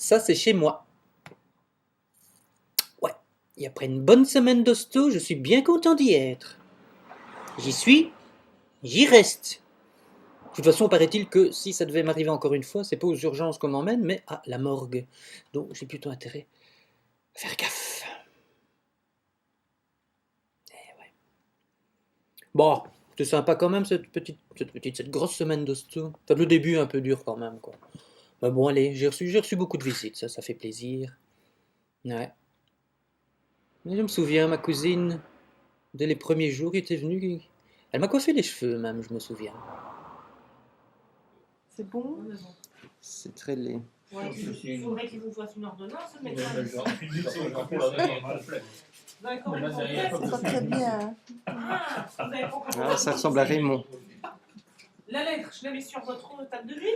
Ça, c'est chez moi. Ouais, et après une bonne semaine d'hosto, je suis bien content d'y être. J'y suis, j'y reste. De toute façon, paraît-il que si ça devait m'arriver encore une fois, c'est pas aux urgences qu'on m'emmène, mais à la morgue. Donc j'ai plutôt intérêt à faire gaffe. Bon, c'était sympa quand même cette grosse semaine d'hosto. Enfin, le début un peu dur quand même, quoi. Bah bon, allez, j'ai reçu beaucoup de visites, ça fait plaisir. Ouais. Mais je me souviens, ma cousine, dès les premiers jours, qui était venue, elle m'a coiffé les cheveux même, je me souviens. C'est bon? C'est très laid. Ouais, il faudrait qu'il vous fasse une ordonnance, mais D'accord, c'est pas très bien. Ah, ça ressemble à Raymond. La lettre, je la mets sur votre table de nuit.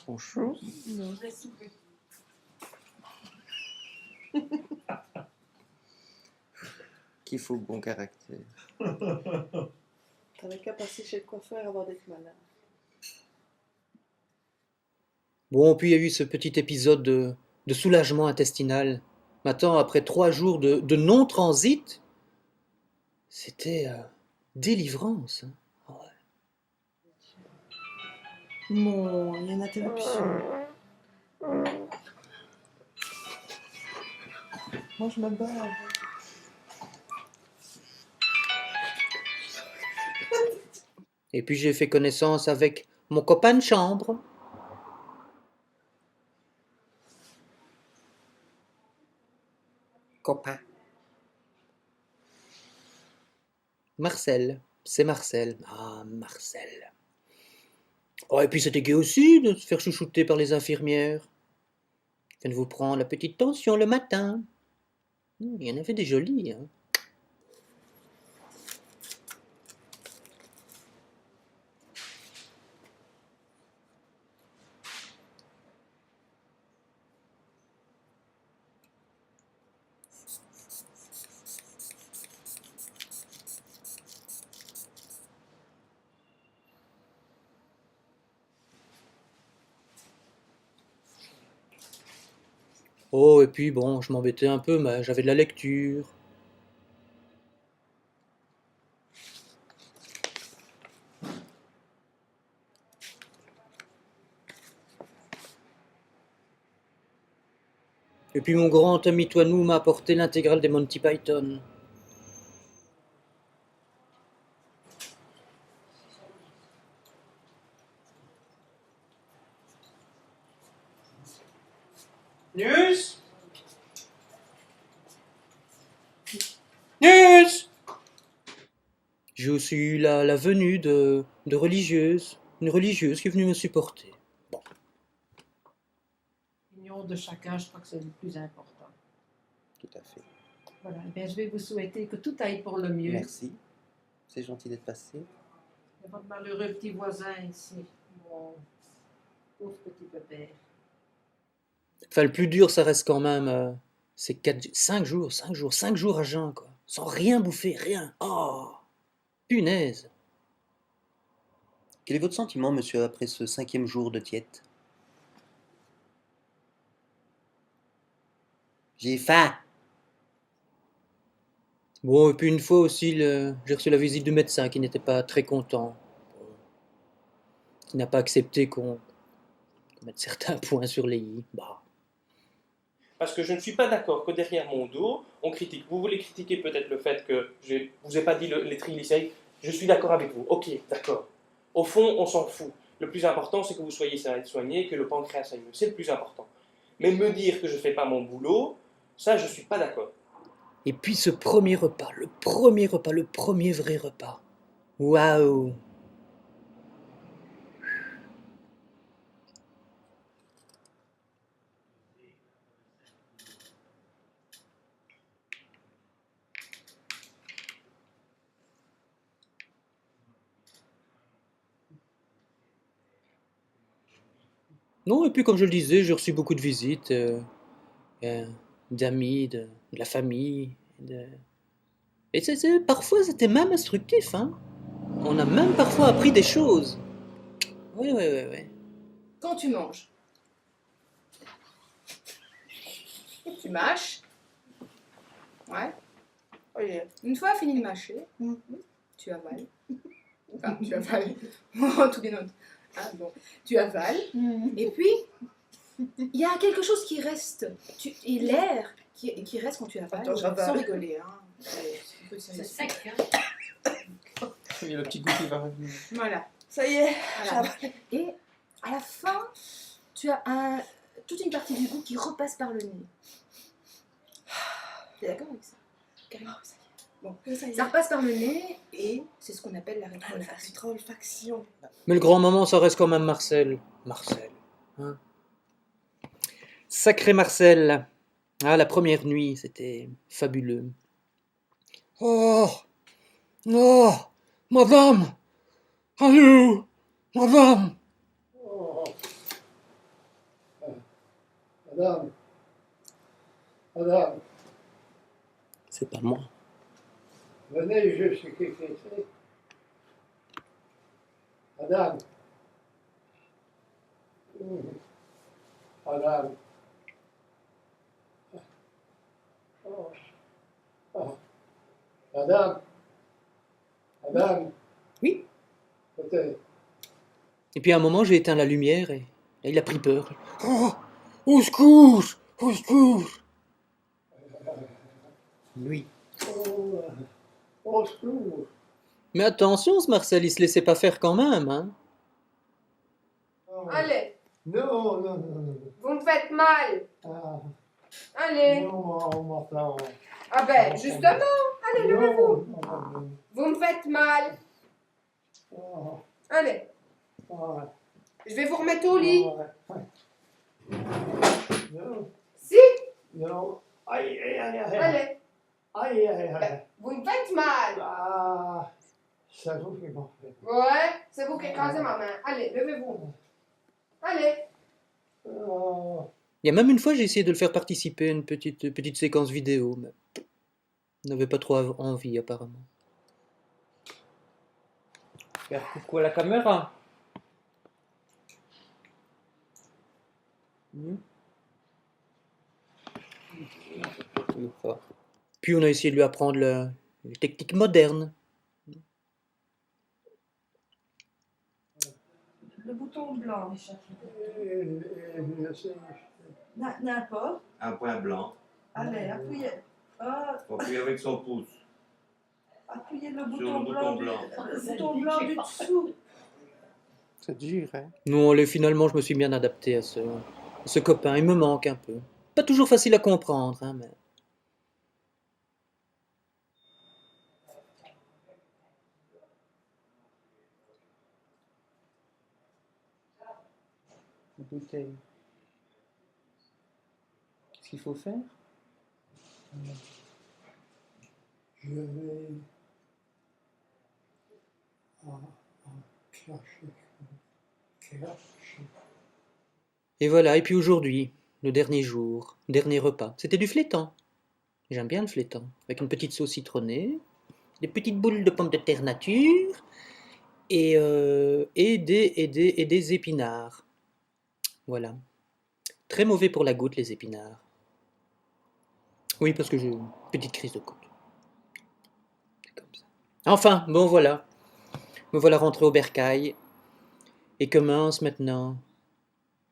Bonjour. Je laisse souffler. Qu'il faut bon caractère. T'avais qu'à passer chez le coiffeur avant d'être malade. Bon, puis il y a eu ce petit épisode de soulagement intestinal. Maintenant, après 3 jours de non-transit, c'était délivrance. Hein. Ah ouais. Bon, il y a une interruption. Moi, je me bats. Et puis j'ai fait connaissance avec mon copain de chambre. Copain. Marcel. C'est Marcel. Ah, Marcel. Oh, et puis c'était gai aussi de se faire chouchouter par les infirmières. Je viens de vous prendre la petite tension le matin. Il y en avait des jolies. Hein. Oh, et puis bon, je m'embêtais un peu, mais j'avais de la lecture. Et puis mon grand ami Toinou m'a apporté l'intégrale des Monty Python. News? News? J'ai aussi eu la venue de religieuses, une religieuse qui est venue me supporter. Bon. L'union de chacun, je crois que c'est le plus important. Tout à fait. Voilà, eh bien, je vais vous souhaiter que tout aille pour le mieux. Merci. C'est gentil d'être passé. Et votre malheureux petit voisin ici, mon pauvre petit pépère. Enfin, le plus dur, ça reste quand même. C'est 5 jours à jeun, quoi. Sans rien bouffer, rien. Oh, punaise. Quel est votre sentiment, monsieur, après ce 5e jour de diète? J'ai faim. Bon, et puis une fois aussi, j'ai reçu la visite du médecin qui n'était pas très content. Qui n'a pas accepté qu'on mette certains points sur les i. Bah. Parce que je ne suis pas d'accord que derrière mon dos, on critique. Vous voulez critiquer peut-être le fait que je ne vous ai pas dit les triglycérides. Je suis d'accord avec vous. Ok, d'accord. Au fond, on s'en fout. Le plus important, c'est que vous soyez soigné, que le pancréas aille mieux. C'est le plus important. Mais me dire que je ne fais pas mon boulot, ça, je ne suis pas d'accord. Et puis ce premier repas, le premier vrai repas. Waouh! Non, et puis comme je le disais, j'ai reçu beaucoup de visites, d'amis, de la famille. Et parfois c'était même instructif, hein. On a même parfois appris des choses. Oui. Quand tu manges, Tu mâches. Ouais. Oui. Une fois fini de mâcher, Mhm. tu avales. Enfin, tu avales. Oh, tout bien note. Ah, bon. Tu avales. Et puis, il y a quelque chose qui reste. Et l'air qui reste quand tu avales, Attends, j'avale. sans rigoler. Hein. Un peu de C'est sérieux. sec, hein. Il y a le petit goût qui va revenir. Voilà. Ça y est, Voilà. j'avale. Et à la fin, tu as toute une partie du goût qui repasse par le nez. T'es d'accord avec ça? Carrément, ça y est. Bon, Ça y est. ça repasse par le nez et c'est ce qu'on appelle la Ah, la rétroolfaction. rétroolfaction. Mais le grand moment, ça reste quand même Marcel. Marcel. Hein. Sacré Marcel. Ah, la première nuit, c'était fabuleux. Oh, oh, madame. Allô, madame. Oh. Madame, madame, C'est pas moi. venez juste ici. Madame. Madame. Oh. Oh. Madame. Madame. Oui. Peut-être. Et puis à un moment, j'ai éteint la lumière et il a pris peur. Oh, au secours, au secours. Lui. Oh. Au secours. Mais attention, ce Marcel, il se laissait pas faire quand même, hein. Oh. Allez, Non, non, non. vous me faites mal. Ah, Allez. non, maintenant. Ah ben, justement, allez, levez-vous. Non. Vous me faites mal. Oh. Allez, Oh. je vais vous remettre au lit. Non, Si, non. Aïe, aïe, aïe, aïe. allez. Aïe, aïe, aïe. Ben, vous me faites mal. Ah, ça vous fait bon. Ouais, c'est vous qui écrasez ma main. Allez, levez-vous. Allez. Oh. Il y a même une fois, j'ai essayé de le faire participer à une petite séquence vidéo, mais il n'avait pas trop envie, apparemment. Faire coucou à la caméra. Puis on a essayé de lui apprendre les techniques modernes. Le bouton blanc. Je sais. N'importe. Un point blanc. Allez, appuyez. Ah, Faut appuyer avec son pouce. appuyez le Sur bouton le blanc. bouton blanc. Le bouton blanc du dessous. C'est dur, hein. Non, allez, finalement, je me suis bien adapté à ce copain. Il me manque un peu. Pas toujours facile à comprendre, hein, mais... La bouteille. Qu'est-ce qu'il faut faire? Je vais chercher. Et voilà, et puis aujourd'hui, le dernier jour, dernier repas. C'était du flétan. J'aime bien le flétan. Avec une petite sauce citronnée, des petites boules de pommes de terre nature et des épinards. Voilà. Très mauvais pour la goutte, les épinards. Oui, parce que j'ai une petite crise de goutte. C'est comme ça. Enfin, bon voilà. Me voilà rentré au bercail. Et commence maintenant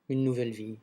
une nouvelle vie.